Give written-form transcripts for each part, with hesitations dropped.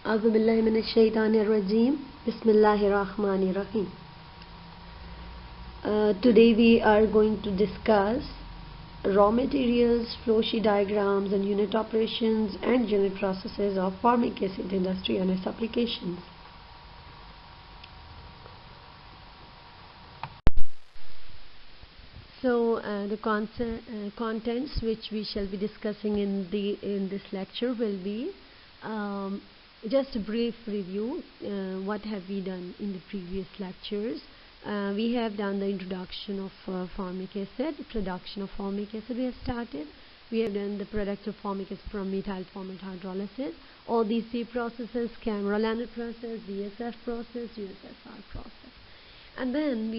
A'udzubillahiminash-shaytanir-rajeem. Bismillahir-rahmanir-rahim. Today we are going to discuss raw materials, flowsheet diagrams and unit operations and unit processes of formic acid industry and its applications. So the contents which we shall be discussing in this lecture will be just a brief review. What have we done in the previous lectures? We have done the introduction of formic acid, production of formic acid we have started. We have done the product of formic acid from methyl formate hydrolysis. All these three processes, CHEM2113 process, BSIV process, USSR process. And then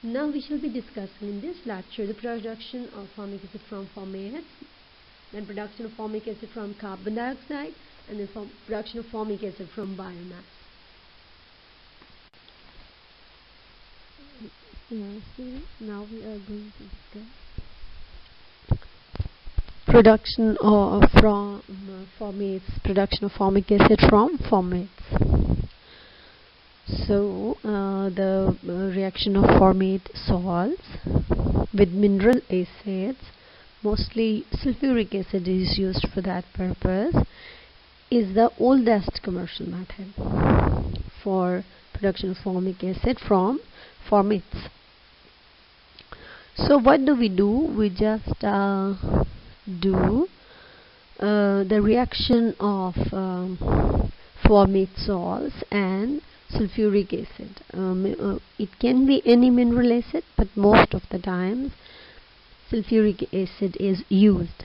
now we shall be discussing in this lecture the production of formic acid from formates, then production of formic acid from carbon dioxide, and then production of formic acid from biomass. Now we are going to discuss production of production of formic acid from formates. So the reaction of formate salts with mineral acids, mostly sulfuric acid is used for that purpose, is the oldest commercial method for production of formic acid from formates. So what do? We just do the reaction of formate salts and sulfuric acid. It can be any mineral acid, but most of the times sulfuric acid is used.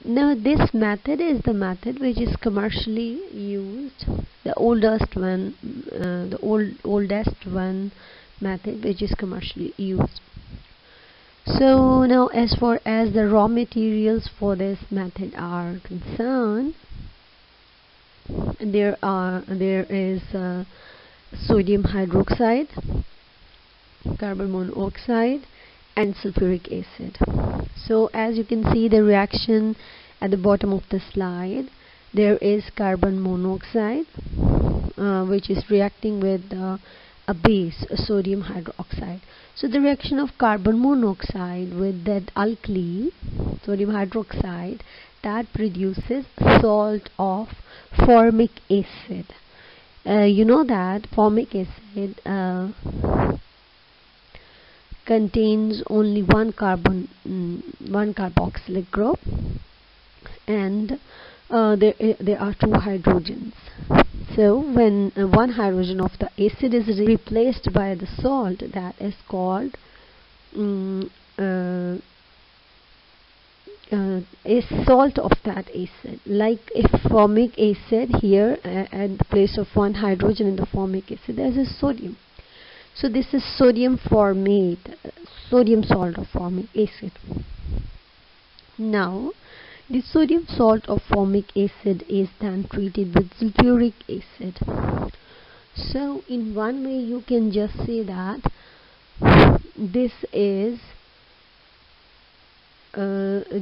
Now this method is the method which is commercially used, the oldest one method which is commercially used. So now as far as the raw materials for this method are concerned, there is sodium hydroxide, carbon monoxide and sulfuric acid. So as you can see the reaction at the bottom of the slide, there is carbon monoxide which is reacting with a base, sodium hydroxide. So the reaction of carbon monoxide with that alkali, sodium hydroxide, that produces salt of formic acid. You know that formic acid contains only one carboxylic group, and there are two hydrogens. So when one hydrogen of the acid is replaced by the salt, that is called a salt of that acid. Like if formic acid here at the place of one hydrogen in the formic acid, there is a sodium. So this is sodium formate, sodium salt of formic acid. Now the sodium salt of formic acid is then treated with sulfuric acid. So in one way you can just say that this is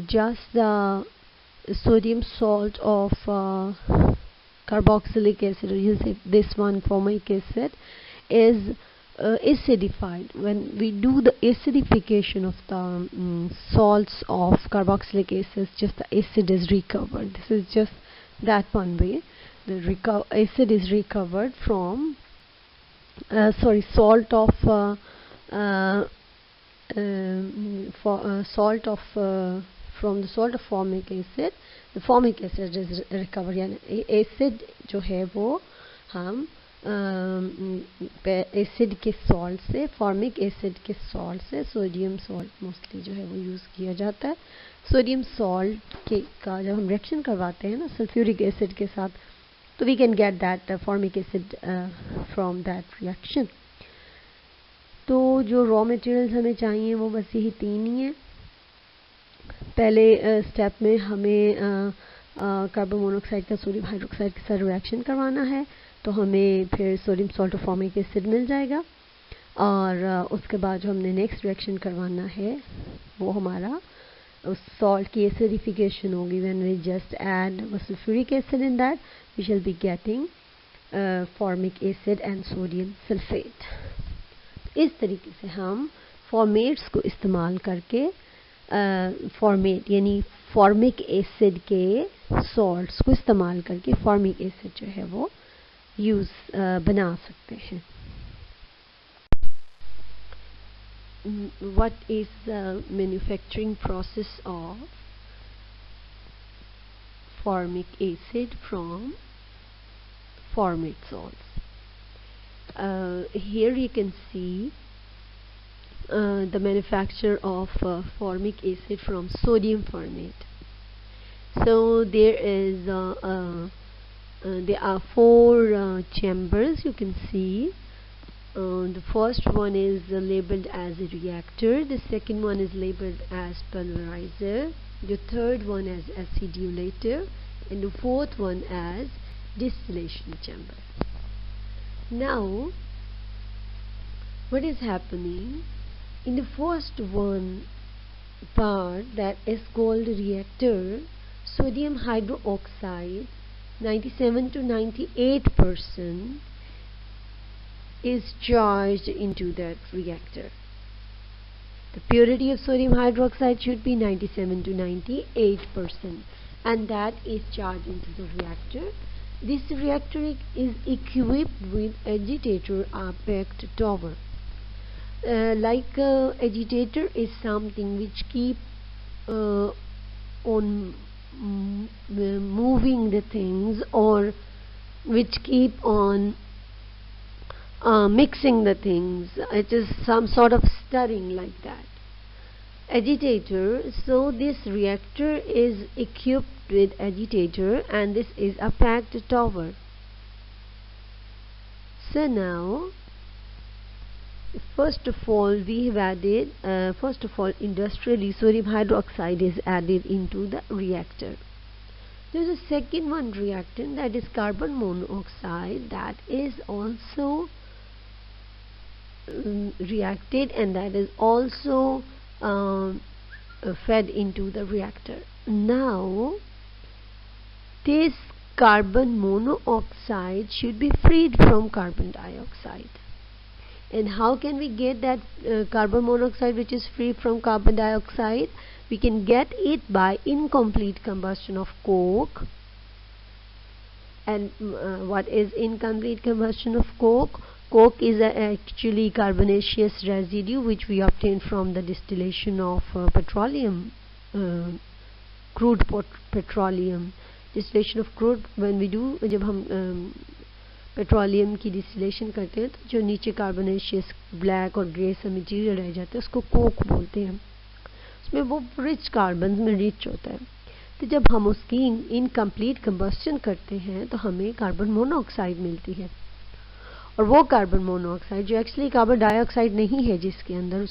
just the sodium salt of carboxylic acid, or you say this one formic acid is acidified. When we do the acidification of the salts of carboxylic acids, just the acid is recovered. This is just that one way. The acid is recovered from salt of from the salt of formic acid. The formic acid is recovered, यानी acid जो है वो हम acid के salt से, formic acid के salt से, sodium salt mostly जो है वो यूज़ किया जाता है. सोडियम सॉल्ट का जब हम रिएक्शन करवाते हैं ना सल्फ्यूरिक एसिड के साथ, तो we can get that formic acid from that reaction. तो जो रॉ मटेरियल्स हमें चाहिए वो बस यही तीन ही हैं. पहले स्टेप में हमें कार्बन मोनोऑक्साइड का सोडियम हाइड्रोक्साइड के साथ रिएक्शन करवाना है, तो हमें फिर sodium salt of formic acid मिल जाएगा. और उसके बाद जो हमने नेक्स्ट रिएक्शन करवाना है वो हमारा उस salt की acidification होगी. When we just add sulfuric acid in that, we shall be getting formic acid and sodium sulfate. इस तरीके से हम फॉर्मेट्स को इस्तेमाल करके फॉर्मेट यानी फॉर्मिक एसिड के सॉल्ट्स को इस्तेमाल करके फॉर्मिक एसिड जो है वो यूज बना सकते हैं. What is the manufacturing process of formic acid from formate salts? Here you can see the manufacture of formic acid from sodium formate. So there are four chambers you can see. The first one is labeled as a reactor, the second one is labeled as pulverizer, the third one as acidulator, and the fourth one as distillation chamber. Now what is happening in the first one part, that is called reactor, sodium hydroxide 97 to 98% is charged into that reactor. The purity of sodium hydroxide should be 97 to 98%, and that is charged into the reactor. This reactor is equipped with agitator or packed tower. Like agitator is something which keep on moving the things, or which keep on mixing the things. It is some sort of stirring like that. Agitator. So this reactor is equipped with agitator, and this is a packed tower. So now, first of all, we have added, industrially sodium hydroxide is added into the reactor. There is a second one reactant, that is carbon monoxide, that is also reacted, and that is also fed into the reactor. Now this carbon monoxide should be freed from carbon dioxide. And how can we get that carbon monoxide which is free from carbon dioxide? We can get it by incomplete combustion of coke. And what is incomplete combustion of coke? Coke is actually carbonaceous residue which we obtain from the distillation of petroleum, crude petroleum. Distillation of crude, when we do, जब हम petroleum की distillation करते हैं तो जो नीचे carbonaceous black और grey सा मटीरियल रह जाता है उसको कोक बोलते हैं. उसमें वो रिच कार्बन में रिच होता है. तो जब हम उसकी इनकम्प्लीट कंबस्शन करते हैं तो हमें कार्बन मोनोऑक्साइड मिलती है. और वो कार्बन मोनोऑक्साइड जो एक्चुअली कार्बन डाइऑक्साइड नहीं है जिसके अंदर,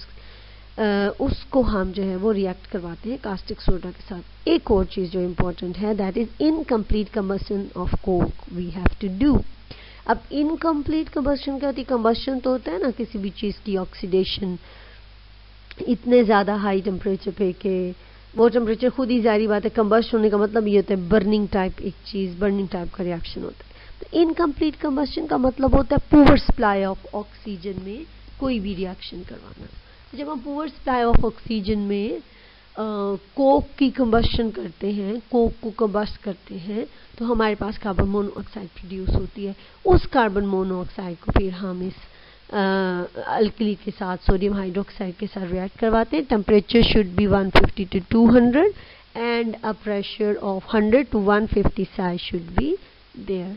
उसको हम जो है वो रिएक्ट करवाते हैं कास्टिक सोडा के साथ. एक और चीज़ जो इम्पोर्टेंट है, that is incomplete combustion of coke we have to do. अब इनकम्प्लीट कंबस्शन क्या होती है? कंबस्शन तो होता है ना किसी भी चीज़ की ऑक्सीडेशन, इतने ज़्यादा हाई टेम्परेचर पे के वो टेम्परेचर खुद ही जारी बात है. कंबस्ट होने का मतलब ये होता है बर्निंग टाइप, एक चीज़ बर्निंग टाइप का रिएक्शन होता है. तो इनकम्प्लीट कंबस्शन का मतलब होता है पुअर सप्लाई ऑफ ऑक्सीजन में कोई भी रिएक्शन करवाना. तो जब हम पुअर सप्लाई ऑफ ऑक्सीजन में कोक की कंबस्शन करते हैं, कोक को कंबस्ट करते हैं, तो हमारे पास कार्बन मोनोऑक्साइड प्रोड्यूस होती है. उस कार्बन मोनोऑक्साइड को फिर हम इस अल्कली के साथ, सोडियम हाइड्रोक्साइड के साथ रिएक्ट करवाते हैं. Temperature should be 150 to 200 and a pressure of 100 to 150 psi should be there.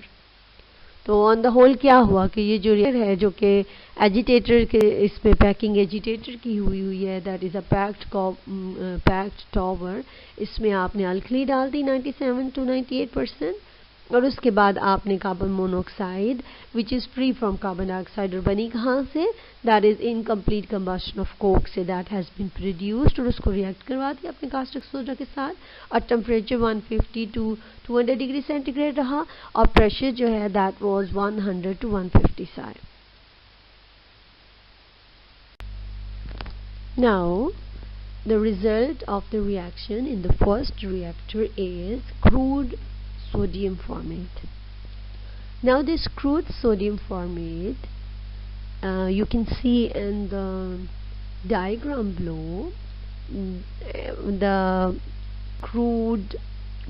तो ऑन द होल क्या हुआ कि ये जो रिएक्टर है जो कि एजिटेटर के, इसमें पैकिंग एजिटेटर की हुई है, that is a packed tower. इसमें आपने अल्कली डाल दी 97 to 98%, और उसके बाद आपने carbon monoxide which is free from carbon dioxide, और बनी कहाँ से? That is incomplete combustion of coke से दैट हैज़ बीन प्रोड्यूस्ड, और उसको रिएक्ट करवा दिया अपने कास्टिक सोडा के साथ. और टेम्परेचर 150 to 200 डिग्री सेंटीग्रेड रहा, और प्रेशर जो है that was 100 to 150 psi. Now the result of the reaction in the first reactor is crude sodium formate. Now this crude sodium formate, you can see in the diagram below, the crude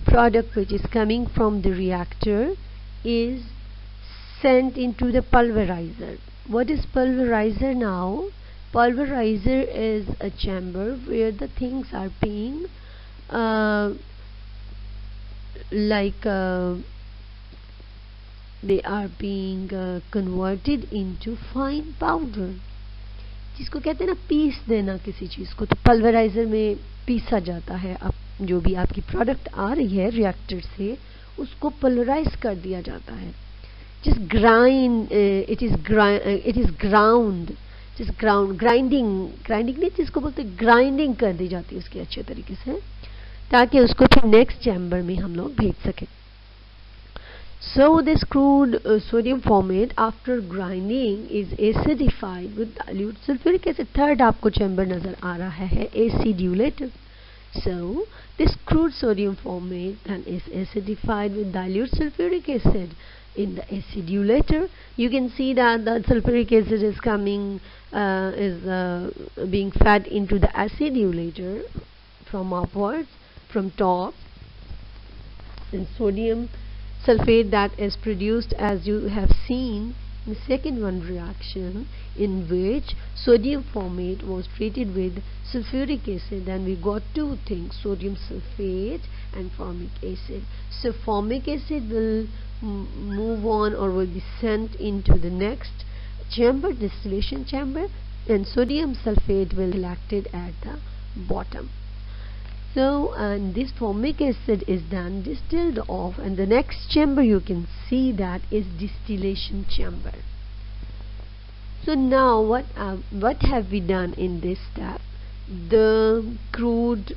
product which is coming from the reactor is sent into the pulverizer. What is pulverizer now? Pulverizer is a chamber where the things are being they are being converted into fine powder, जिसको कहते हैं ना piece देना किसी चीज़ को, तो pulveriser में पीसा जाता है। अब जो भी आपकी प्रोडक्ट आ रही है रिएक्टर से उसको पल्वराइज कर दिया जाता है। just grind, it is ground, just grinding नहीं, जिसको बोलते ग्राइंडिंग कर दी जाती है उसकी अच्छे तरीके से, ताकि उसको फिर नेक्स्ट चैम्बर में हम लोग भेज सकें। So this crude sodium formate after grinding is acidified with dilute sulfuric acid. Third आपको चैम्बर नजर आ रहा है acidulator. So this crude sodium formate then is acidified with dilute sulfuric acid in the acidulator. You can see that the sulfuric acid is coming, being fed into the acidulator from upwards, from top, and sodium sulfate that is produced, as you have seen in the second one reaction, in which sodium formate was treated with sulfuric acid, and we got two things, sodium sulfate and formic acid. So formic acid will move on or will be sent into the next chamber, distillation chamber, and sodium sulfate will be collected at the bottom. So this formic acid is then distilled off, and the next chamber you can see that is distillation chamber. So now what have we done in this step? The crude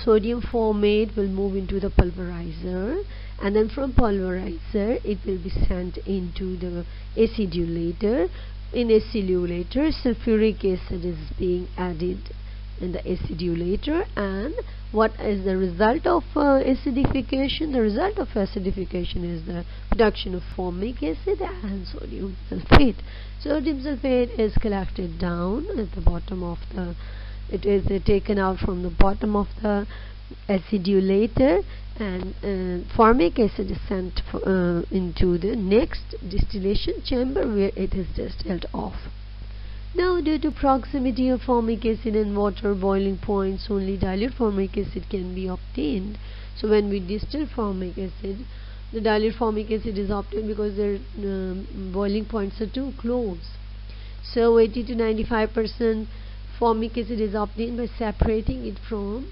sodium formate will move into the pulverizer, and then from pulverizer it will be sent into the acidulator. In acidulator, sulfuric acid is being added in the acidulator, and what is the result of acidification? The result of acidification is the production of formic acid and sodium sulfate. Sodium sulfate is collected down at the bottom of the, it is taken out from the bottom of the acidulator, and formic acid is sent into the next distillation chamber where it is distilled off. Now, due to proximity of formic acid and water boiling points, only dilute formic acid can be obtained. So when we distill formic acid, the dilute formic acid is obtained because their boiling points are too close. So 80 to 95% formic acid is obtained by separating it from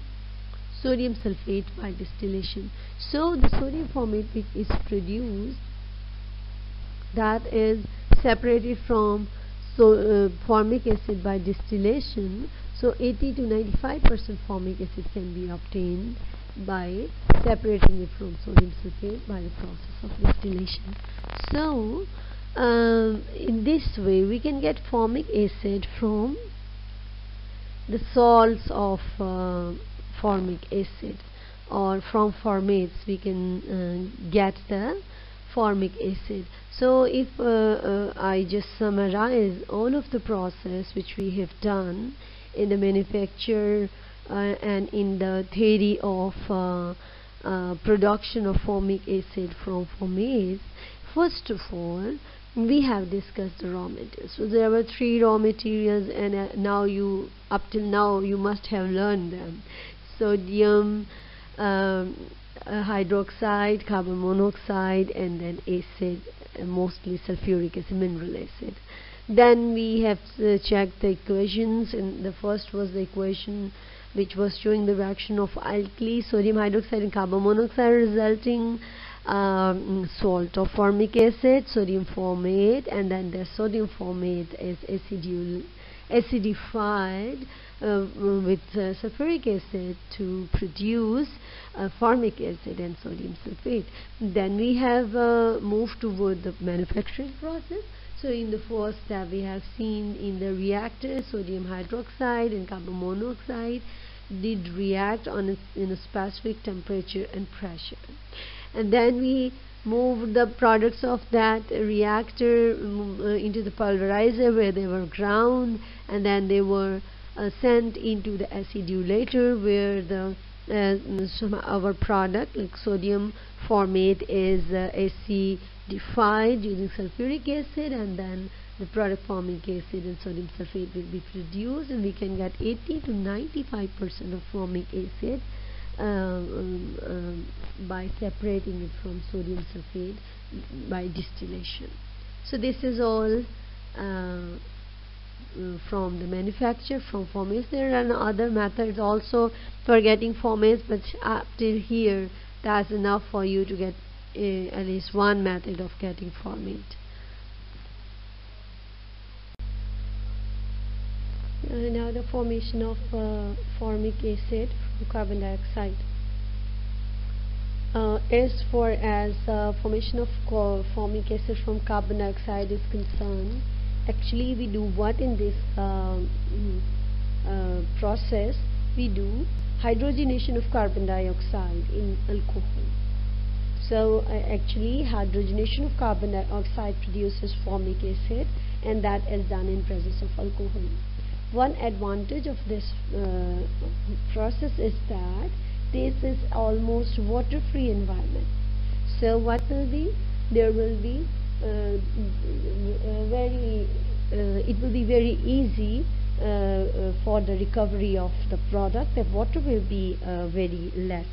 sodium sulfate by distillation. So the sodium formate which is produced, that is separated from formic acid by distillation. So 80 to 95% formic acid can be obtained by separating it from sodium sulfate by the process of distillation. So in this way we can get formic acid from the salts of formic acid, or from formates we can get the formic acid. So if I just summarize all of the process which we have done in the manufacture and in the theory of production of formic acid from formates, first of all we have discussed the raw materials. So there were three raw materials, and up till now you must have learned them: sodium hydroxide, carbon monoxide, and then acid, mostly sulfuric acid, mineral acid. Then we have checked the equations, and the first was the equation which was showing the reaction of alkali, sodium hydroxide and carbon monoxide, resulting salt of formic acid, sodium formate, and then the sodium formate is acidified with sulfuric acid to produce formic acid and sodium sulfate. Then we have moved toward the manufacturing process. So in the first step, we have seen in the reactor, sodium hydroxide and carbon monoxide did react in a specific temperature and pressure, and then we moved the products of that reactor into the pulverizer, where they were ground, and then they were sent into the acidulator, where the our product like sodium formate is acidified using sulfuric acid, and then the product formic acid and sodium sulfate will be produced, and we can get 80 to 95% of formic acid by separating it from sodium sulfate by distillation. So this is all from the manufacture, from formates. There are other methods also for getting formates, but up till here that's enough for you to get at least one method of getting formate. Now the formation of formic acid from carbon dioxide. As far as formation of formic acid from carbon dioxide is concerned, actually we do what in this process? We do hydrogenation of carbon dioxide in alcohol. So actually hydrogenation of carbon dioxide produces formic acid, and that is done in presence of alcohol. One advantage of this process is that this is almost water-free environment. So what will be? There will be it will be very easy for the recovery of the product. The water will be very less.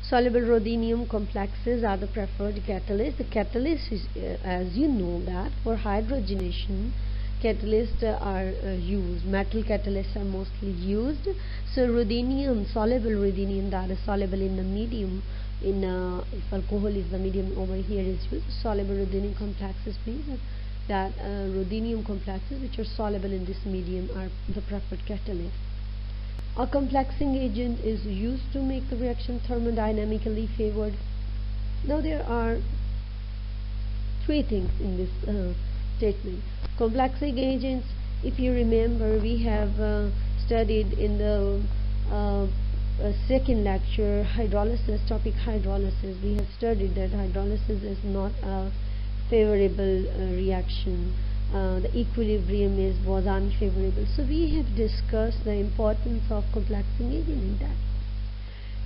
Soluble ruthenium complexes are the preferred catalyst. The catalyst is, as you know, that for hydrogenation catalysts are used. Metal catalysts are mostly used. So ruthenium, soluble ruthenium, that is soluble in the medium, in if alcohol is the medium over here, is used. Soluble ruthenium complexes means that ruthenium complexes which are soluble in this medium are the preferred catalyst. A complexing agent is used to make the reaction thermodynamically favored. Now there are three things in this statement. Complexing agents, if you remember, we have studied in the second lecture hydrolysis, topic hydrolysis. We have studied that hydrolysis is not a favorable reaction. The equilibrium was unfavorable. So we have discussed the importance of complexing agent in that.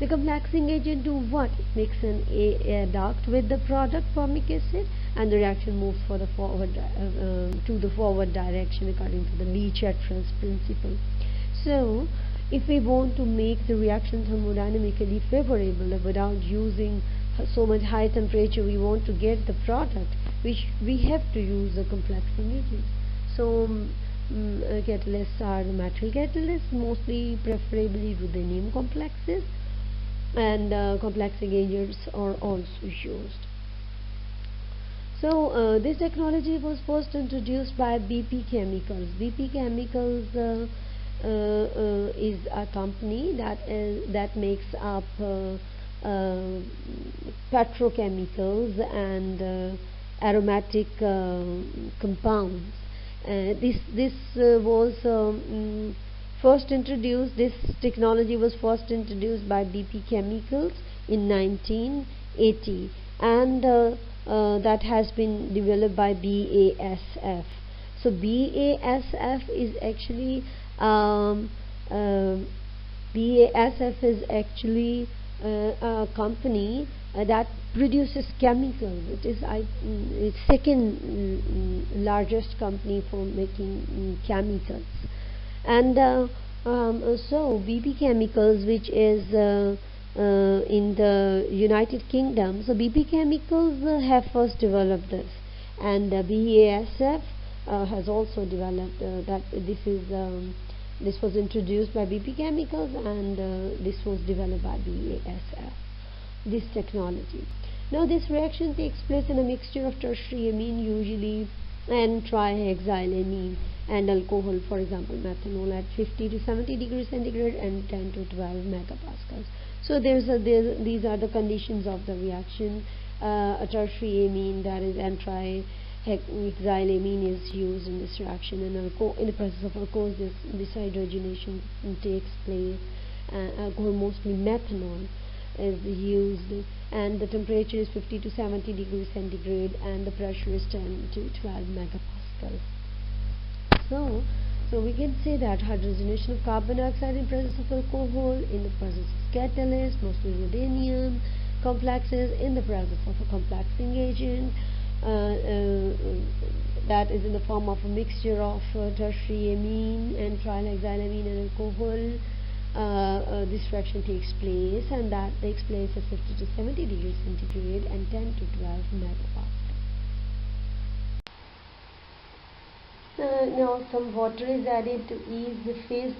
The complexing agent do what? It makes an adduct with the product formic acid, and the reaction moves for the forward to the forward direction according to the Le-Chatelier's principle. So if we want to make the reaction thermodynamically favorable without using so much high temperature, we want to get the product, which we have to use the complexing agent. So catalysts are the metal catalysts, mostly preferably ruthenium complexes, and complexing agents are also used. So this technology was first introduced by BP Chemicals. BP Chemicals is a company that makes up petrochemicals and aromatic compounds. This technology was first introduced by BP Chemicals in 1980, and that has been developed by BASF. So BASF is actually a company that produces chemicals. It is its second largest company for making chemicals. And so BP Chemicals, which is in the United Kingdom, so BP Chemicals have first developed this, and BASF has also developed that. This was introduced by BP Chemicals, and this was developed by BASF, this technology. Now this reaction takes place in a mixture of tertiary amine, usually, and trihexylamine and alcohol, for example methanol, at 50 to 70 degrees centigrade and 10 to 12 megapascals. So these are the conditions of the reaction. A tertiary amine, that is Xylamine is used in this reaction, and in the process of alcohol, this hydrogenation takes place. Alcohol, mostly methanol, is used, and the temperature is 50 to 70 degrees centigrade, and the pressure is 10 to 12 megapascal. So we can say that hydrogenation of carbon dioxide in presence of alcohol, in the presence of catalyst, mostly ruthenium complexes, in the presence of a complexing agent that is in the form of a mixture of tertiary amine and trilhexylamine and alcohol. This reaction takes place, and that takes place at 50 to 70 degrees centigrade and 10 to 12 megapascal. Now some water is added to ease the phase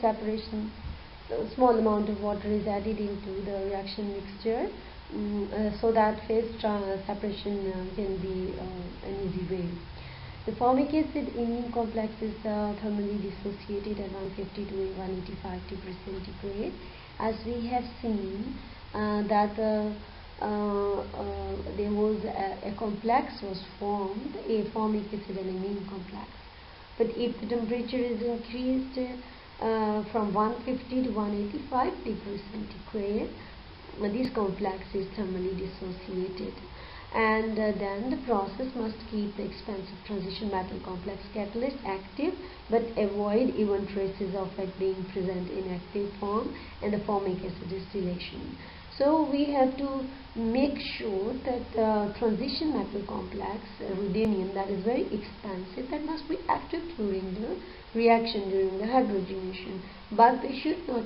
separation. So small amount of water is added into the reaction mixture so that phase separation can be an easy way. The formic acid amine complex is thermally dissociated at 150 to 185 degrees centigrade. As we have seen that there was a complex was formed, a formic acid and amine complex. But if the temperature is increased from 150 to 185 degrees centigrade, this complex is thermally dissociated, and then the process must keep the expensive transition metal complex catalyst active but avoid even traces of it being present in active form in the formic acid distillation. So we have to make sure that transition metal complex, ruthenium, that is very expensive, that must be active during the reaction, during the hydrogenation, but we should not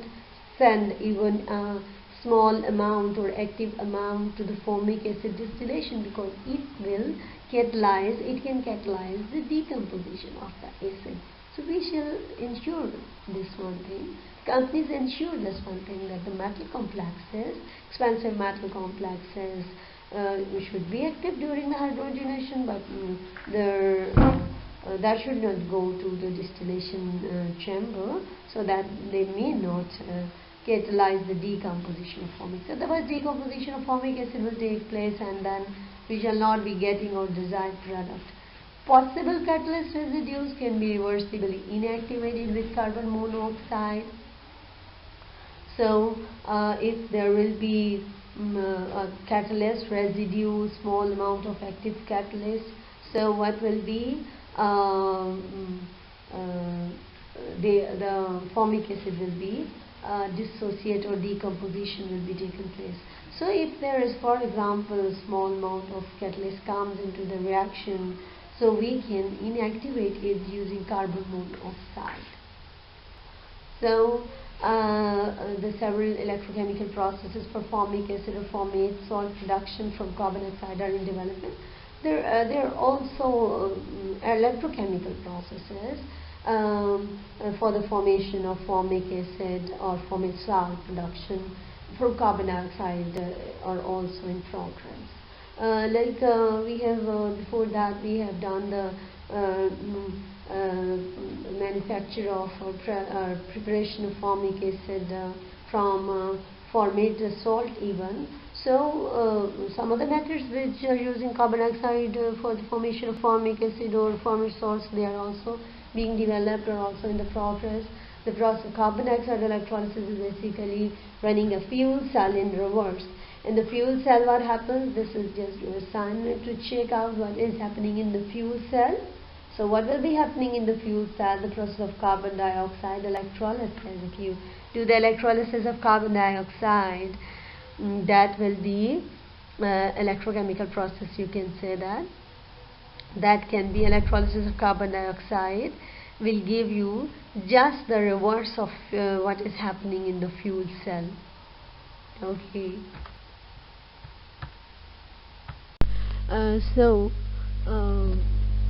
send even a small amount or active amount to the formic acid distillation, because it can catalyze the decomposition of the acid. So we shall ensure this one thing. Companies ensure this one thing, that the metal complexes, expensive metal complexes, should be active during the hydrogenation, but that should not go to the distillation chamber, so that they may not catalyze the decomposition of formic acid. Otherwise, decomposition of formic acid will take place, and then we shall not be getting our desired product. Possible catalyst residues can be reversibly inactivated with carbon monoxide. So, if there will be a catalyst residue, small amount of active catalyst, so what will be the formic acid will be dissociate or decomposition will be taken place. So if there is, for example, a small amount of catalyst comes into the reaction, so we can inactivate it using carbon monoxide. So the several electrochemical processes for formic acid or formate salt production from carbon dioxide are in development. There are also electrochemical processes for the formation of formic acid or formate salt production from carbon dioxide are also in progress. We have before that we have done the manufacture of preparation of formic acid from formate salt even. So some other methods which are using carbon dioxide for the formation of formic acid or formate salts, they are also being developed or also in the progress. The process of carbon dioxide electrolysis is basically running a fuel cell in reverse. In the fuel cell, what happens? This is just your assignment to check out what is happening in the fuel cell. So what will be happening in the fuel cell? The process of carbon dioxide electrolysis. If you do the electrolysis of carbon dioxide, that will be electrochemical process, you can say that. That can be electrolysis of carbon dioxide will give you just the reverse of what is happening in the fuel cell. Okay.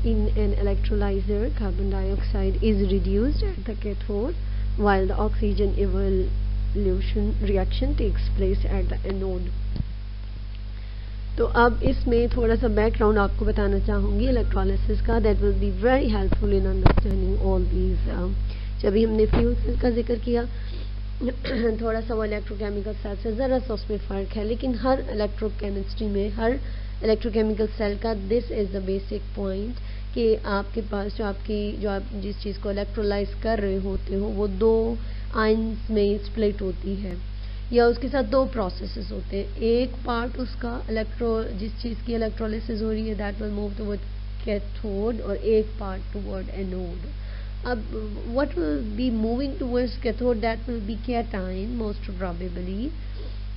In an electrolyzer, carbon dioxide is reduced at the cathode, while the oxygen evolution reaction takes place at the anode. तो अब इसमें थोड़ा सा background आपको बताना चाहूँगी electrolysis का, that will be very helpful in understanding all these. जब भी हमने फ्यूल सेल का जिक्र किया, थोड़ा सा वो इलेक्ट्रोकेमिकल सेल से ज़रा सा उसमें फ़र्क है, लेकिन हर इलेक्ट्रोकेमिस्ट्री में, हर इलेक्ट्रोकेमिकल सेल का this is the basic point कि आपके पास जो आप जिस चीज़ को इलेक्ट्रोलाइज कर रहे होते हो वो दो आयंस में स्प्लिट होती है या उसके साथ दो प्रोसेसेस होते हैं। एक पार्ट उसका जिस चीज़ की इलेक्ट्रोलिसिस हो रही है that will move toward cathode और एक पार्ट टुवर्ड एनोड। अब what will be moving towards cathode, that will be cation most probably,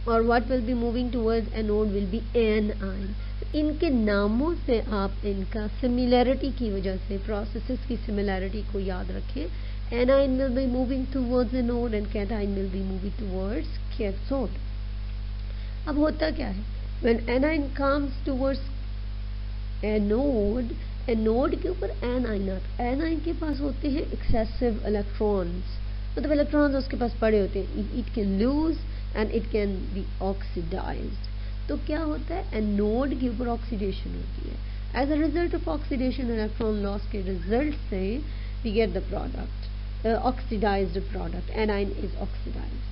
और what will be moving towards anode will be anion। इनके नामों से आप इनका सिमिलैरिटी की वजह से प्रोसेसेस की सिमिलैरिटी को याद रखें। anion will be moving towards anode and cation will be moving towards cathode। अब होता क्या है, when anion comes towards anode, anode के ऊपर एनाइन आता है। एनाइन के पास होते हैं एक्सेसिव इलेक्ट्रॉन्स, मतलब इलेक्ट्रॉन्स उसके पास पड़े होते हैं। It can lose and it can be oxidised. तो क्या होता है, एनोड के ऊपर ऑक्सीडेशन होती है। As a result of oxidation, electron loss के रिजल्ट से we get the product, oxidised product. Anion is oxidised.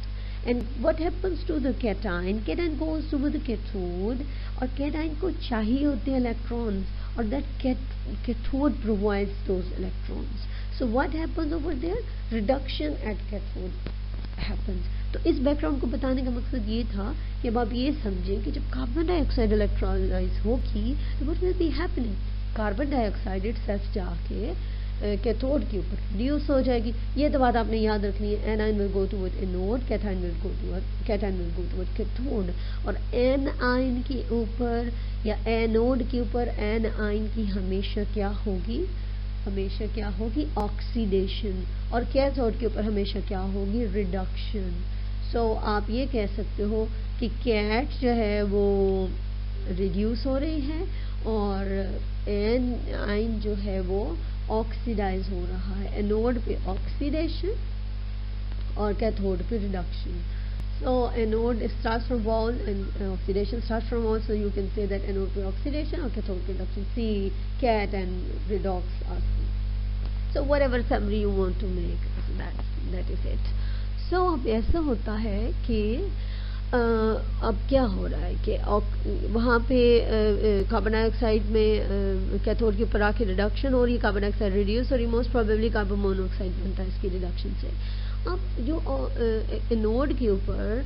And what happens to the cation? Cation goes to the cathode और cation को चाहिए होते हैं electrons और that cathode provides those electrons. So what happens over there? Reduction at cathode happens. तो इस background को बताने का मकसद ये था कि अब आप ये समझें कि जब कार्बन डाइऑक्साइड इलेक्ट्रोलाइज होगी तो what will be happening? Carbon dioxide itself जाके कैथोड के ऊपर रिड्यूस हो जाएगी। ये तो बात आपने याद रखनी है। A9 will go toward anode, cation will go toward cathode. और एनाइन के ऊपर या एनोड के ऊपर एनाइन की हमेशा क्या होगी, ऑक्सीडेशन। और कैथोड के ऊपर हमेशा क्या होगी, रिडक्शन। सो आप ये कह सकते हो कि कैट जो है वो रिड्यूस हो रही है और एनाइन जो है वो ऑक्सीडाइज हो रहा है। एनोड पे ऑक्सीडेशन और कैथोड पे reduction. So anode starts from wall and oxidation starts from wall, so you can say that anode पे oxidation और cathode पे reduction. See, cat and redox are same. So whatever summary you want to make, so that is it. So अब ऐसा होता है कि अब क्या हो रहा है कि वहाँ पे कार्बन डाइऑक्साइड में कैथोड के ऊपर आके रिडक्शन हो रही है, कार्बन डाइऑक्साइड रिड्यूस हो रही है, मोस्ट प्रोबेबली कार्बन मोनोऑक्साइड बनता है इसकी रिडक्शन से। अब जो एनोड के ऊपर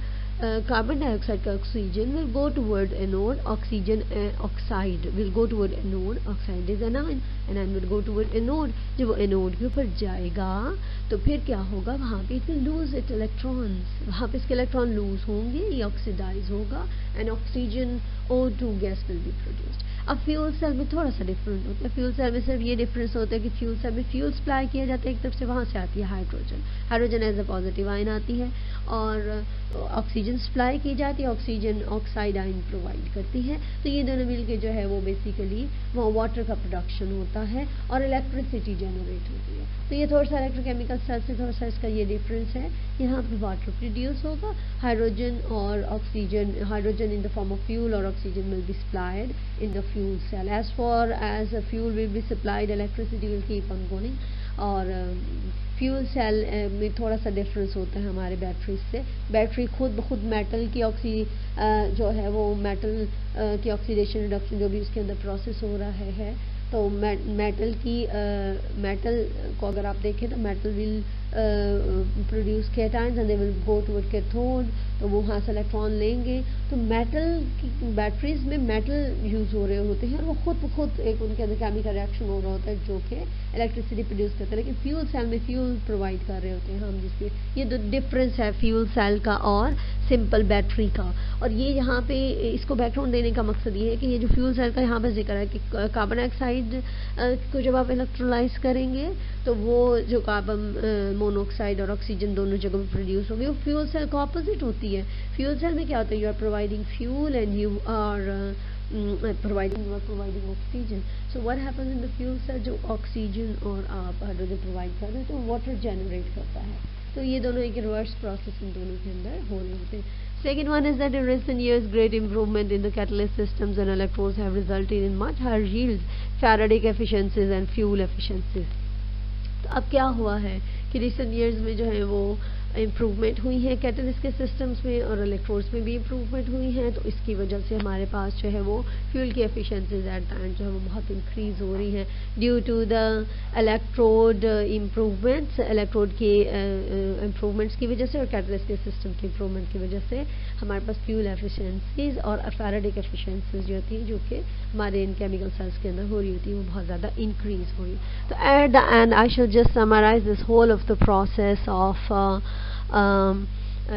कार्बन डाइऑक्साइड का oxygen will go toward anode, oxygen oxide will go toward anode, oxide is A9, A9 will go toward anode. जब वो एनोड के ऊपर जाएगा तो फिर क्या होगा, वहाँ पे it will lose it electrons, वहाँ पे इसके इलेक्ट्रॉन लूज होंगे, ये ऑक्सीडाइज होगा and oxygen O2 gas will be produced. अब फ्यूल सेल में थोड़ा सा डिफरेंट होता है। फ्यूल सेल में सिर्फ ये डिफरेंस होता है कि फ्यूल सेल में फ्यूल सप्लाई किया जाता है, एक तरफ से वहाँ से आती है hydrogen as a positive ion आती है और ऑक्सीजन सप्लाई की जाती है, ऑक्सीजन ऑक्साइड आयन प्रोवाइड करती है। तो ये दोनों मिलके जो है वो बेसिकली वहाँ वाटर का प्रोडक्शन होता है और इलेक्ट्रिसिटी जनरेट होती है। तो ये थोड़ा सा इलेक्ट्रोकेमिकल सेल से थोड़ा सा इसका ये डिफरेंस है। यहाँ पे वाटर प्रोड्यूस होगा, हाइड्रोजन और oxygen, hydrogen in the form of fuel और oxygen will be supplied in the fuel cell. As far as the fuel will be supplied, electricity will keep on going. और fuel cell में थोड़ा सा difference होता है हमारे battery से। Battery खुद मेटल की जो है वो मेटल की ऑक्सीडेशन रिडक्शन जो भी उसके अंदर प्रोसेस हो रहा है तो मेटल को अगर आप देखें तो metal will produce cations and they will go toward cathode, तो वो वहाँ से इलेक्ट्रॉन लेंगे। तो मेटल की बैटरीज में मेटल यूज हो रहे होते हैं और वो खुद एक उनके अंदर केमिकल रिएक्शन हो रहा होता है जो कि इलेक्ट्रिसिटी प्रोड्यूस करता है। लेकिन फ्यूल सेल में फ्यूल प्रोवाइड कर रहे होते हैं हम, जिसके ये दो डिफरेंस है फ्यूल सेल का और सिंपल बैटरी का। और ये यहाँ पे इसको बैकग्राउंड देने का मकसद ये है कि ये जो फ्यूल सेल का यहाँ पे जिक्र है कि कार्बन डाइऑक्साइड को जब आप इलेक्ट्रोलाइज करेंगे तो वो जो कार्बन मोनोऑक्साइड और ऑक्सीजन दोनों जगह में प्रोड्यूस होंगे, वो फ्यूल सेल का ऑपोजिट होती है। फ्यूल सेल में क्या होता है, you are providing fuel and you are providing oxygen. So what happens in the fuel cell, जो ऑक्सीजन और आप हाइड्रोजन प्रोवाइड कर रहे हैं तो वाटर जनरेट करता है। तो ये दोनों एक रिवर्स प्रोसेस इन दोनों के अंदर हो रहे होते हैं। Second one is that in recent years great improvement in the catalyst systems and electrodes have resulted in much higher yields, Faradic efficiencies and fuel efficiencies. तो अब क्या हुआ है कि रिसेंट ईयर्स में जो है वो इम्प्रूवमेंट हुई है कैटलिस्ट के सिस्टम्स में और इलेक्ट्रोड्स में भी इम्प्रूवमेंट हुई है, तो इसकी वजह से हमारे पास जो है वो फ्यूल की एफिशिएंसीज एट द एंड जो है वो बहुत इंक्रीज़ हो रही है due to the electrode improvements, electrode के इम्प्रूवमेंट्स की वजह से और कैटलिस्ट के सिस्टम के इम्प्रूवमेंट की वजह से हमारे पास फ्यूल एफिशिएंसीज और फैराडिक एफिशिएंसीज जो थी जो कि हमारे इन केमिकल सेल्स के अंदर हो रही होती है वो बहुत ज़्यादा इंक्रीज़ हो रही है. तो at the end I should just summarise this whole of the process of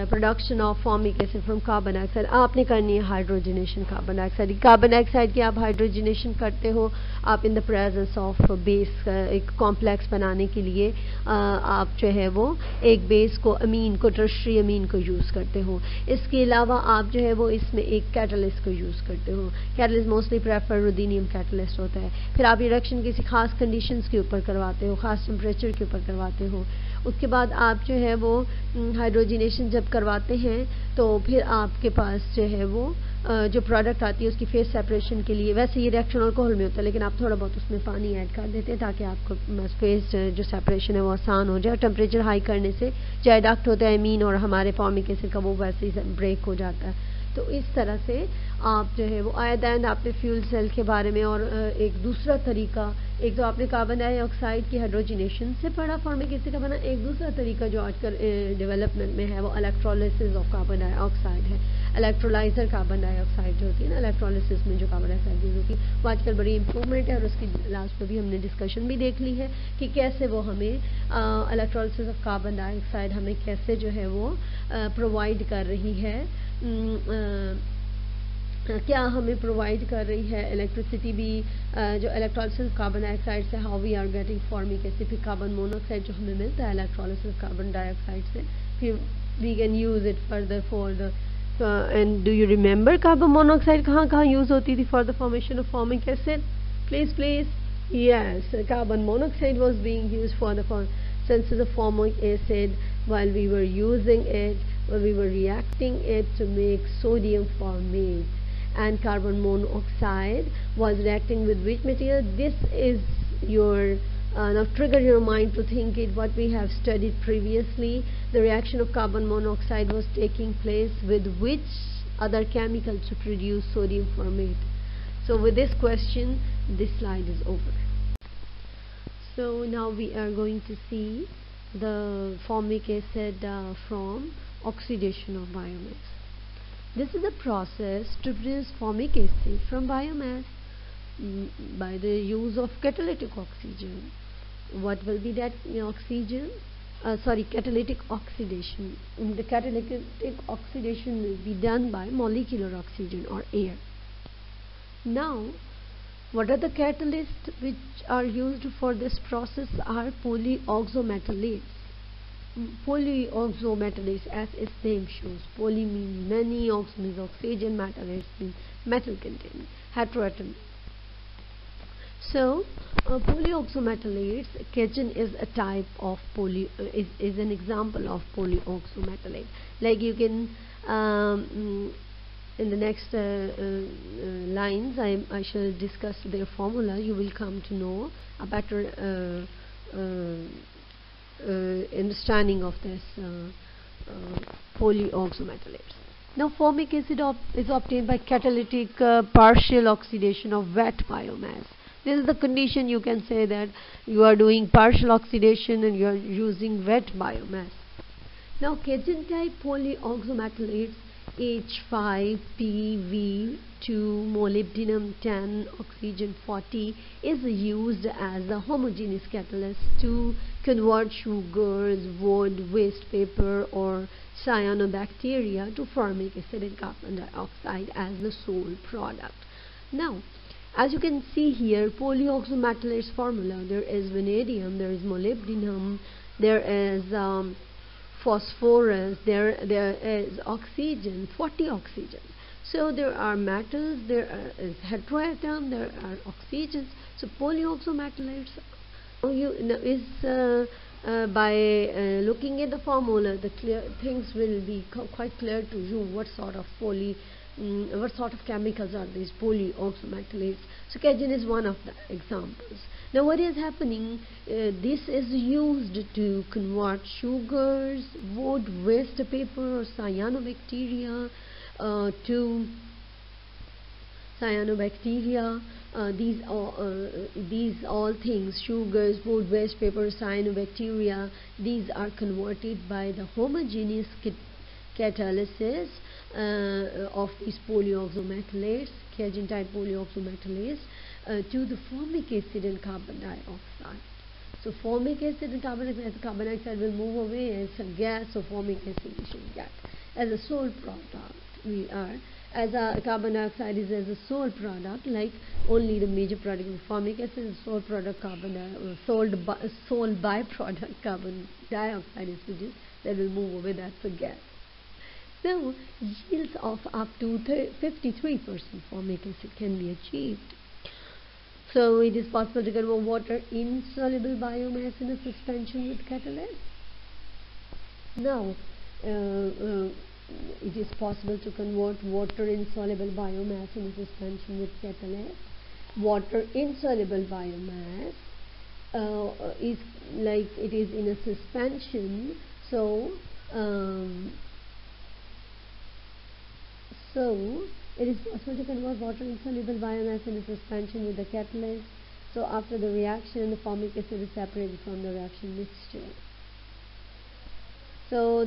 production of formic acid from carbon dioxide. आपने करनी है hydrogenation carbon dioxide. Carbon dioxide की आप हाइड्रोजनेशन करते हो आप in the presence of base. एक complex बनाने के लिए आप जो है वो एक बेस को अमीन को टर्शरी अमीन को यूज़ करते हो. इसके अलावा आप जो है वो इसमें एक कैटलिस्ट को यूज़ करते हो. कैटलिस्ट मोस्टली प्रेफर रुदीनियम कैटलिस्ट होता है. फिर आप रिएक्शन किसी खास कंडीशंस के ऊपर करवाते हो, खास टेम्परेचर के ऊपर करवाते हो. उसके बाद आप जो है वो हाइड्रोजनेशन जब करवाते हैं तो फिर आपके पास जो है वो जो प्रोडक्ट आती है उसकी फेस सेपरेशन के लिए, वैसे ये रिएक्शन अल्कोहल में होता है लेकिन आप थोड़ा बहुत उसमें पानी ऐड कर देते हैं ताकि आपको फेस जो सेपरेशन है वो आसान हो जाए. टेम्परेचर हाई करने से जो एडक्ट होता है अमीन और हमारे फॉर्मिक एसिड का वो वैसे ही ब्रेक हो जाता है. तो इस तरह से आप जो है वो आए दैन आपने फ्यूल सेल के बारे में और एक दूसरा तरीका, एक तो आपने कार्बन डाइऑक्साइड की हाइड्रोजनेशन से पढ़ा फॉर्मिक एसिड का बना. एक दूसरा तरीका जो आजकल डेवलपमेंट में है वो इलेक्ट्रोलिसिस ऑफ कार्बन डाइऑक्साइड है. इलेक्ट्रोलाइजर कार्बन डाइऑक्साइड जो होती है ना, इलेक्ट्रोलिसिस में जो कार्बन डाइऑक्साइड यूज होती है वो आजकल बड़ी इंप्रूवमेंट है और उसकी लास्ट में भी हमने डिस्कशन भी देख ली है कि कैसे वो हमें इलेक्ट्रोलिसिस ऑफ कार्बन डाइऑक्साइड हमें कैसे जो है वो प्रोवाइड कर रही है, क्या हमें प्रोवाइड कर रही है इलेक्ट्रिसिटी भी. जो इलेक्ट्रोलिसिस कार्बन डाइऑक्साइड से how we are getting formic acid, फिर कार्बन मोनोऑक्साइड जो हमें मिलता है इलेक्ट्रोलिसिस कार्बन डाइऑक्साइड से, फिर we can use it further for the end do you remember carbon monoxide कहाँ कहाँ यूज होती थी for the formation of formic acid. Please yes, carbon monoxide was being used for the synthesis of formic acid while we were using it, while we were reacting it to make sodium formate. And carbon monoxide was reacting with which material? This is your now trigger your mind to think it what we have studied previously. The reaction of carbon monoxide was taking place with which other chemical to produce sodium formate? So with this question, this slide is over. So now we are going to see the formic acid from oxidation of biomass. This is a process to produce formic acid from biomass by the use of catalytic oxygen. What will be that oxygen? Catalytic oxidation. The catalytic oxidation will be done by molecular oxygen or air. Now, what are the catalysts which are used for this process are polyoxometalates. Polyoxometalates, as its name shows, poly means many, ox means oxygen, metalates means metal containing, heteroatom. So, polyoxometalates, ketone is a type of is an example of polyoxometalate. Like you can in the next lines I shall discuss their formula. You will come to know a better understanding of this polyoxometalates. Now formic acid is obtained by catalytic partial oxidation of wet biomass. This is the condition. You can say that you are doing partial oxidation and you are using wet biomass. Now ketone type polyoxometalates H5PV2 molybdenum 10 oxygen 40 is used as a homogeneous catalyst to convert sugars, wood, waste paper or cyanobacteria to formic acid and carbon dioxide as the sole product. Now as you can see here, polyoxometalates formula, there is vanadium, there is molybdenum, there is phosphorus, there is oxygen, 40 oxygen. So there are metals, there is heteroatom, there are oxygens. So polyoxometalates is by looking at the formula, the things will be quite clear to you what sort of chemicals are these polyoxymetalates. So cadmium is one of the examples. Now what is happening, this is used to convert sugars, wood, waste paper or cyanobacteria to cyanobacteria. These all things, sugars, wood, waste paper, cyanobacteria, these are converted by the homogeneous catalysis of these polyoxymetalates, cadmium type polyoxymetalates, to the formic acid and carbon dioxide. So formic acid and carbon dioxide will move away as a gas, so formic acid we should get as a sole product. We are, as a carbon dioxide is as a sole product, like only the major product of formic acid is sole product sole byproduct carbon dioxide is produced, that will move away, that's a gas. So yields of up to 53% formic acid can be achieved. So it is possible to convert water insoluble biomass in a suspension with catalyst. Now it is possible to convert water insoluble biomass in a suspension with catalyst. Water insoluble biomass is like it is in a suspension, so it is possible to convert water insoluble biomass in a suspension with the catalyst. So after the reaction, the formic acid is separated from the reaction mixture. So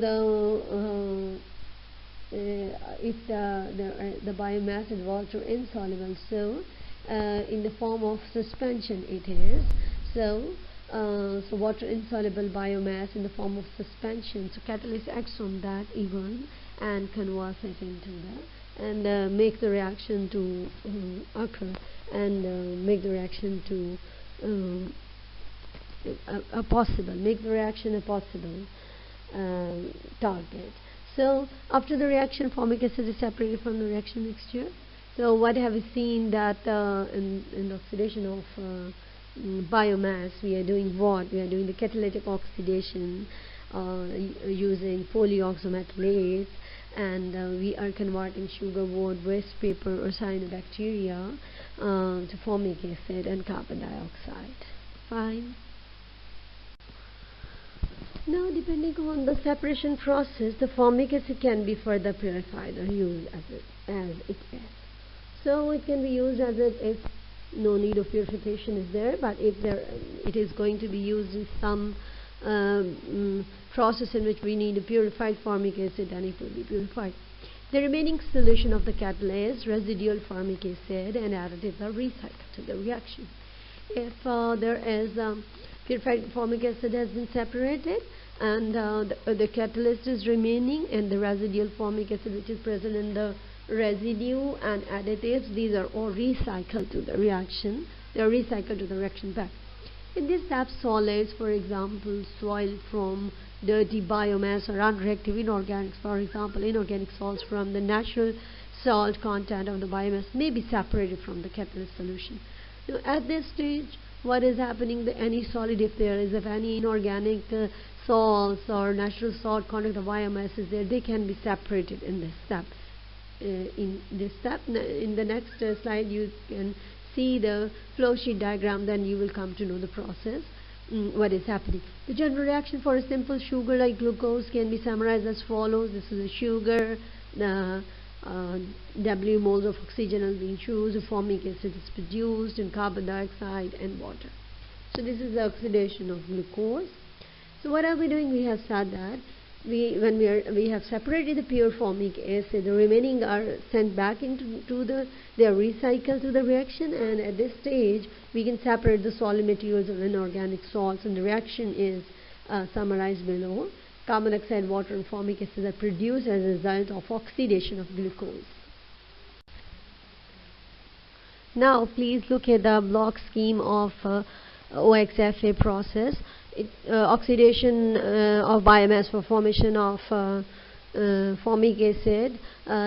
if the biomass is water insoluble, so in the form of suspension it is. So water insoluble biomass in the form of suspension. So catalyst acts on that even and converts it into the and make the reaction to occur and make the reaction to a possible target. So after the reaction, formic acid is separated from the reaction mixture. So what have we seen that in the oxidation of biomass, we are doing what? We are doing the catalytic oxidation using polyoxymetalates, and we are converting sugar, wood, waste paper or cyanobacteria to formic acid and carbon dioxide. Fine. Now, depending on the separation process, the formic acid can be further purified or used as it is. So it can be used as it if no need of purification is there, but if it is going to be used in some process in which we need a purified formic acid, then it will be purified. The remaining solution of the catalyst, residual formic acid and additives are recycled to the reaction. If there is purified formic acid has been separated and the catalyst is remaining, and the residual formic acid which is present in the residue and additives, these are all recycled to the reaction. They are recycled to the reaction back. In this step, solids, for example, soil from dirty biomass or unreactive inorganics, for example, inorganic salts from the natural salt content of the biomass may be separated from the catalyst solution. Now, at this stage, what is happening? Any solid, if there is any inorganic salts or natural salt content of biomass is there, they can be separated in this step. In the next slide, you can see the flow sheet diagram, then you will come to know the process, what is happening. The general reaction for a simple sugar like glucose can be summarized as follows. This is a sugar, the W moles of oxygen are being used, formic acid is produced, and carbon dioxide and water. So this is the oxidation of glucose. So what are we doing? We have said that we have separated the pure formic acid, the remaining are sent back into they are recycled to the reaction, and at this stage we can separate the solid materials of inorganic salts, and the reaction is summarized below. Carbon dioxide, water and formic acid are produced as a result of oxidation of glucose. Now please look at the block scheme of OXFA process. Oxidation of biomass for formation of formic acid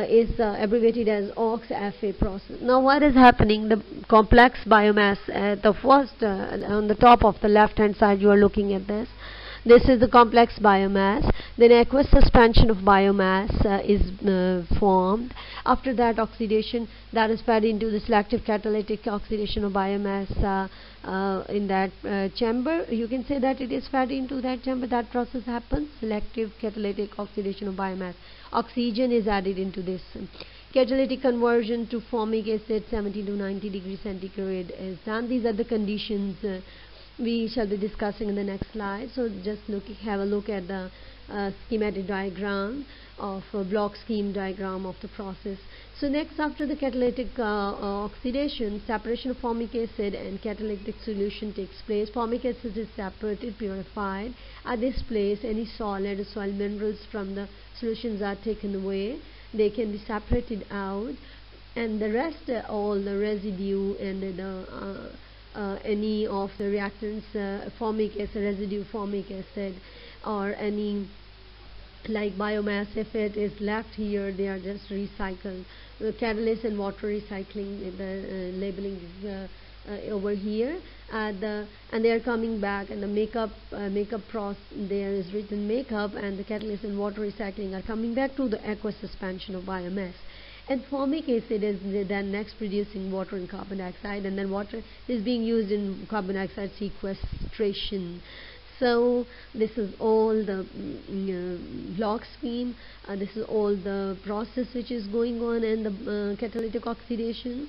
is abbreviated as OXFA process. Now what is happening? The complex biomass at the first on the top of the left hand side, you are looking at this. This is the complex biomass. Then aqueous suspension of biomass is formed. After that, oxidation that is fed into the selective catalytic oxidation of biomass in that chamber. You can say that it is fed into that chamber. That process happens. Selective catalytic oxidation of biomass. Oxygen is added into this. Catalytic conversion to formic acid 70 to 90 degrees centigrade is done. These are the conditions we shall be discussing in the next slide. So just have a look at the schematic diagram of block scheme diagram of the process. So next, after the catalytic oxidation, separation of formic acid and catalytic solution takes place. Formic acid is separated, purified. At this place, any solid or soil minerals from the solutions are taken away. They can be separated out, and the rest, all the residue and any of the reactants, formic acid, residue formic acid, or any like biomass, if it is left here, they are just recycled. The catalyst and water recycling, the labeling is over here, and they are coming back, and the makeup process, there is written makeup, and the catalyst and water recycling are coming back to the aqueous suspension of biomass. And formic acid is then next producing water and carbon dioxide, and then water is being used in carbon dioxide sequestration. So this is all the block scheme. This is all the process which is going on in the catalytic oxidation.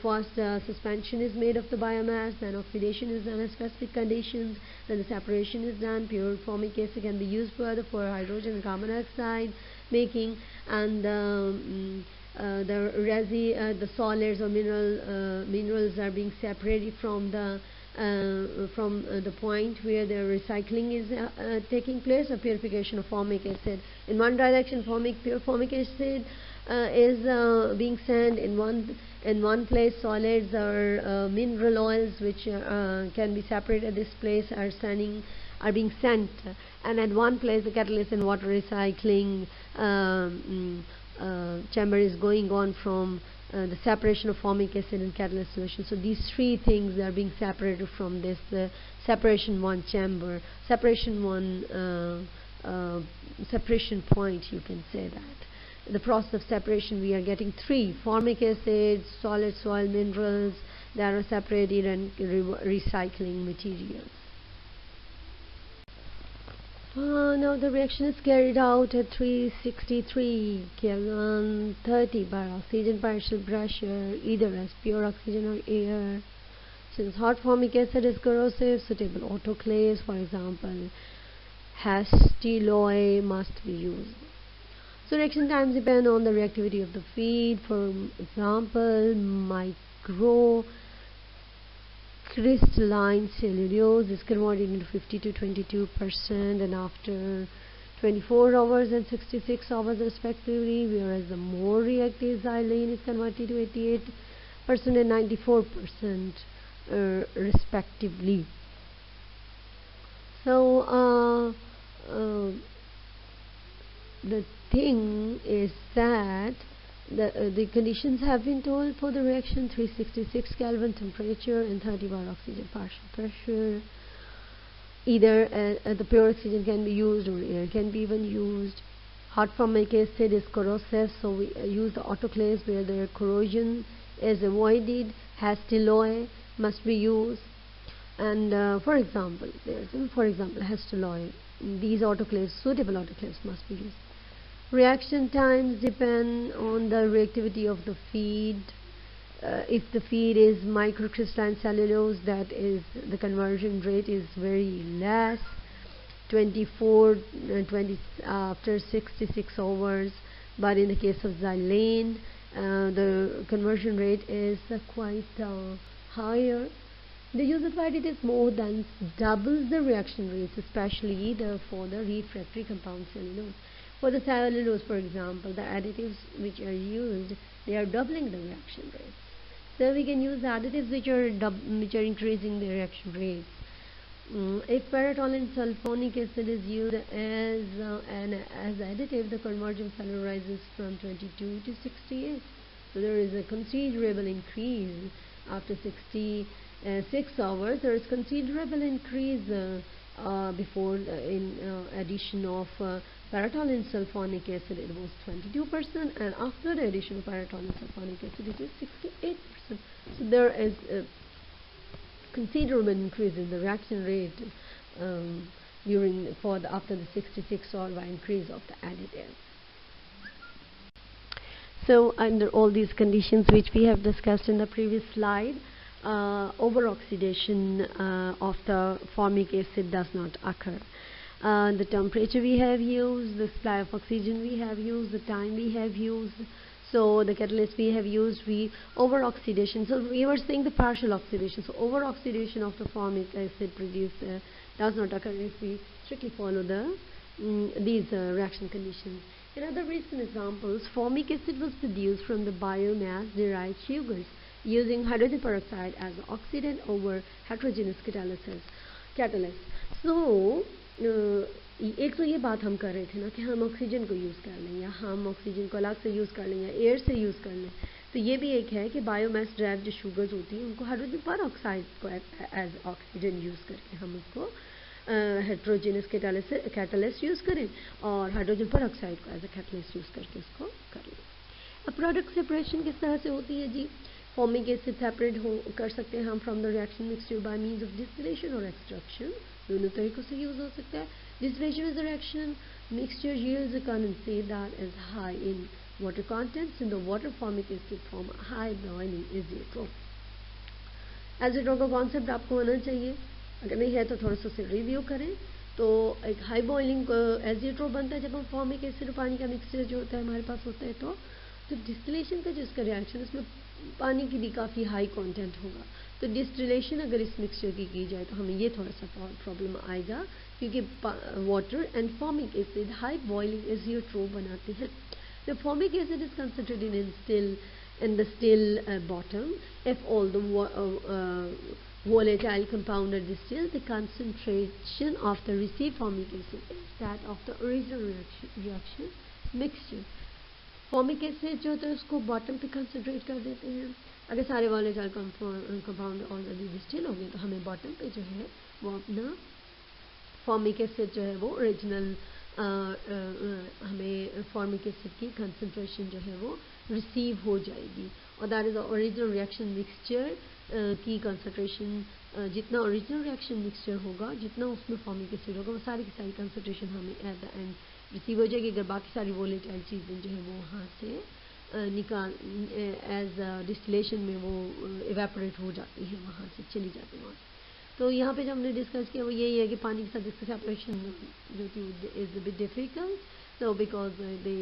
First, suspension is made of the biomass, then oxidation is done at specific conditions, then the separation is done. Pure formic acid can be used further for hydrogen and carbon dioxide making, and the solids or minerals are being separated from the point where the recycling is taking place, or purification of formic acid. In one direction, pure formic acid is being sent. In one place, solids or mineral oils which can be separated at this place are being sent, and at one place the catalyst and water recycling chamber is going on from the separation of formic acid and catalyst solution. So these three things are being separated from this separation one chamber, separation point, you can say that. The process of separation, we are getting three: formic acid, solid soil minerals that are separated, and recycling materials. Now the reaction is carried out at 363 Kelvin 30 bar oxygen partial pressure, either as pure oxygen or air. Since hot formic acid is corrosive, suitable autoclaves, for example Hastelloy, must be used. So reaction times depend on the reactivity of the feed. For example, crystalline cellulose is converted into 50 to 22%, and after 24 hours and 66 hours respectively, whereas the more reactive xylene is converted to 88% and 94% respectively. So the thing is that the conditions have been told for the reaction: 366 Kelvin temperature and 30 bar oxygen partial pressure. Either the pure oxygen can be used, or air can be even used. Hot formic acid is corrosive, so we use the autoclaves where the corrosion is avoided. Hastelloy must be used, and for example, Hastelloy. These autoclaves, suitable autoclaves, must be used. Reaction times depend on the reactivity of the feed. If the feed is microcrystalline cellulose, that is, the conversion rate is very less, 20 after 66 hours. But in the case of xylene, the conversion rate is quite higher. The use of additives more than doubles the reaction rates, especially for the refractory compound cellulose. For the cellulose, for example, the additives which are used, they are doubling the reaction rates. So we can use additives which are increasing the reaction rates. If paratoluene sulfonic acid is used as additive, the conversion value rises from 22 to 68. So there is a considerable increase after 66 hours. There is considerable increase before in addition of paratoluene sulfonic acid it was 22%, and after the addition of paratoluene sulfonic acid it is 68%. So there is a considerable increase in the reaction rate after the 66 or by increase of the additive. So under all these conditions which we have discussed in the previous slide, over-oxidation of the formic acid does not occur. The temperature we have used, the supply of oxygen we have used, the time we have used, so the catalyst we have used, over-oxidation. So we were saying the partial oxidation. So over-oxidation of the formic acid produced does not occur if we strictly follow these reaction conditions. In other recent examples, formic acid was produced from the biomass-derived sugars using hydrogen peroxide as an oxidant over heterogeneous catalyst. So एक तो ये बात हम कर रहे थे ना कि हम ऑक्सीजन को यूज़ कर लें या हम ऑक्सीजन को अलग से यूज़ कर लें या एयर से यूज़ कर लें, तो ये भी एक है कि बायोमास ड्राइव जो शुगर्स होती हैं उनको हाइड्रोजन पेरोक्साइड को एज ऑक्सीजन यूज़ करके हम उसको हेट्रोजेनस कैटलिस्ट यूज़ करें और हाइड्रोजन पेरोक्साइड को एज ए कैटलिस्ट यूज़ करके उसको कर लें. अब प्रोडक्ट सेपरेशन किस तरह से होती है जी? फॉर्मिक एसिड सेपरेट कर सकते हैं हम from the reaction mixture by means of distillation और एक्सट्रैक्शन. दोनों तरीकों से यूज़ हो सकता है. Distillation is the reaction mixture yields a condensate that is high in water contents, and the water formic acid form a high boiling azeotrope. Azeotrope का concept आपको होना चाहिए, अगर नहीं है तो थोड़ा सा उसे रिव्यू करें. तो एक हाई बॉइलिंग एजियोट्रोप बनता है जब हम फॉर्मिक एसिड और पानी का मिक्सचर जो होता है हमारे पास होता है. तो डिस्टिलेशन का जो इसका रिएक्शन इसमें पानी की भी काफ़ी हाई कंटेंट होगा. तो डिस्टिलेशन अगर इस मिक्सचर की जाए तो हमें ये थोड़ा सा प्रॉब्लम आएगा क्योंकि water and formic acid high boiling azeotrope बनाते हैं. The formic acid is concentrated in the still bottom. If all the volatile compound are distilled, the concentration of the received formic acid is that of the original reaction mixture. Formic acid जो होता है उसको bottom पे concentrate कर देते हैं. अगर सारे वोलेटाइल कंपाउंड ऑलरेडी डिस्टिल हो गए तो हमें बॉटम पे जो है वो अपना फॉर्मिक एसिड जो है वो ओरिजिनल हमें फॉर्मिक एसिड की कंसंट्रेशन जो है वो रिसीव हो जाएगी. और that is the original reaction mixture की कंसंट्रेशन. जितना ओरिजिनल रिएक्शन मिक्सचर होगा, जितना उसमें फॉर्मिक एसिड होगा, वो सारी की सारी कंसंट्रेशन हमें एट द एंड रिसीव हो जाएगी. अगर बाकी सारी वोलेटाइल चीज़ें जो है वो वहाँ से निकाल एज डिस्टिलेशन में वो इवेपोरेट हो जाती हैं, वहाँ से चली जाती है वहाँ से. तो यहाँ पे जो हमने डिस्कस किया वो यही है कि पानी के साथ इसका सेपरेशन जो थी is a bit difficult. So because the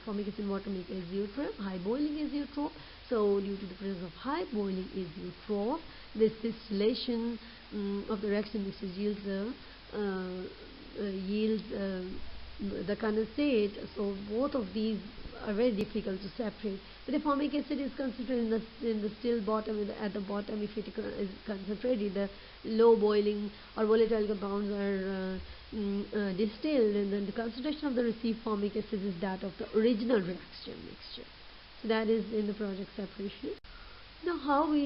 formic acid water make azeotrope, high boiling azeotrope. So due to the presence of high boiling azeotrope, this distillation of the reaction mixture yields the condensate. So both of these are very difficult to separate. But the formic acid is concentrated in the still bottom. At the bottom, if it is concentrated, the low boiling or volatile compounds are distilled, and then the concentration of the received formic acid is that of the original reaction mixture. So that is in the project separation. Now how we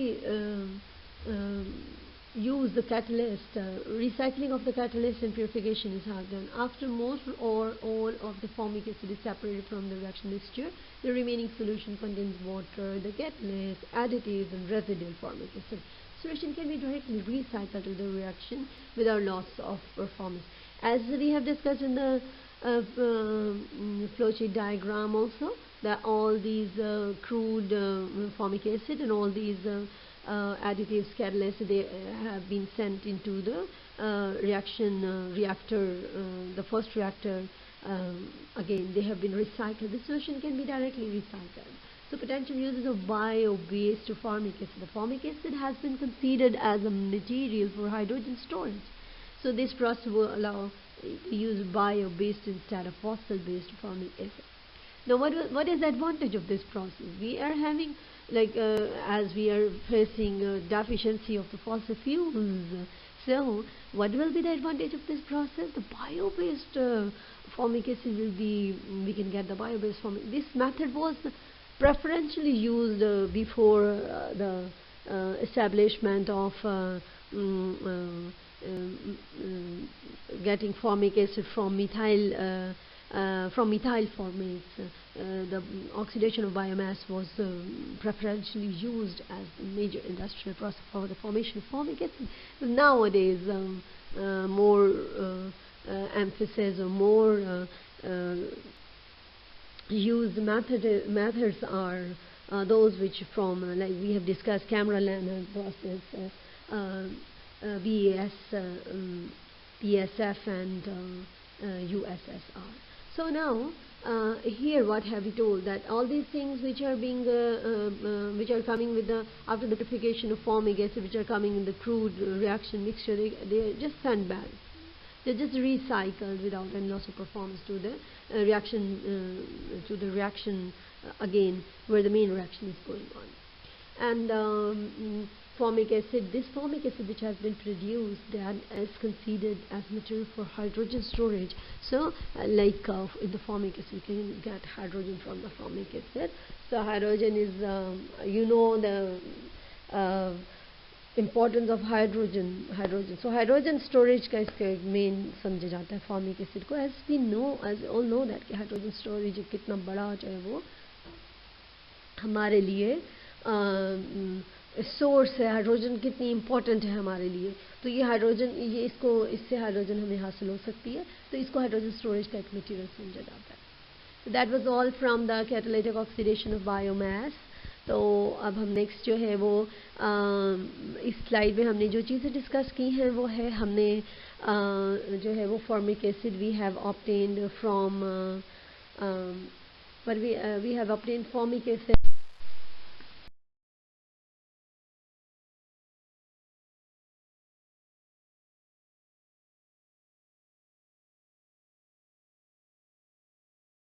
use the catalyst, recycling of the catalyst and purification is how done. After most or all of the formic acid is separated from the reaction mixture, the remaining solution contains water, the catalyst, additives and residual formic acid. Solution can be directly recycled to the reaction without loss of performance. As we have discussed in the flowchart diagram also, that all these crude formic acid and all these additives, catalysts, they have been sent into the reactor, the first reactor. Again, they have been recycled. The solution can be directly recycled. So potential uses of bio-based formic acid. The formic acid has been considered as a material for hydrogen storage. So this process will allow to use bio-based instead of fossil-based formic acid. Now what is the advantage of this process? We are having, like as we are facing deficiency of the fossil fuels. So what will be the advantage of this process? The bio-based formic acid will be, we can get the bio-based formic. This method was preferentially used before the establishment of getting formic acid from methyl formates. The oxidation of biomass was preferentially used as the major industrial process for the formation of formic acid. Nowadays, more emphasis or more used methods are those which from like we have discussed, camera liner process, BSIV and USSR. So now here what have we told, that all these things which are being which are coming with the after the purification of formic acid, which are coming in the crude reaction mixture, they are just sent back. They're just recycled without any loss of performance to the reaction again where the main reaction is going on. And formic acid, this formic acid which has been produced, that is considered as material for hydrogen storage. So like in the formic acid, you can get hydrogen from the formic acid. So hydrogen is the importance of hydrogen. So hydrogen storage का इसका main समझा जाता है formic acid को. As all know that hydrogen storage कितना बड़ा जो है वो हमारे लिए सोर्स है, हाइड्रोजन कितनी इम्पोर्टेंट है हमारे लिए. तो ये हाइड्रोजन, इससे हाइड्रोजन हमें हासिल हो सकती है, तो इसको हाइड्रोजन स्टोरेज का एक मटेरियल समझा जाता है. So that was all from the catalytic oxidation of biomass. तो अब हम नेक्स्ट जो है वो इस स्लाइड में हमने जो चीज़ें डिस्कस की हैं वो है, हमने जो है वो formic acid we have obtained from we have obtained formic acid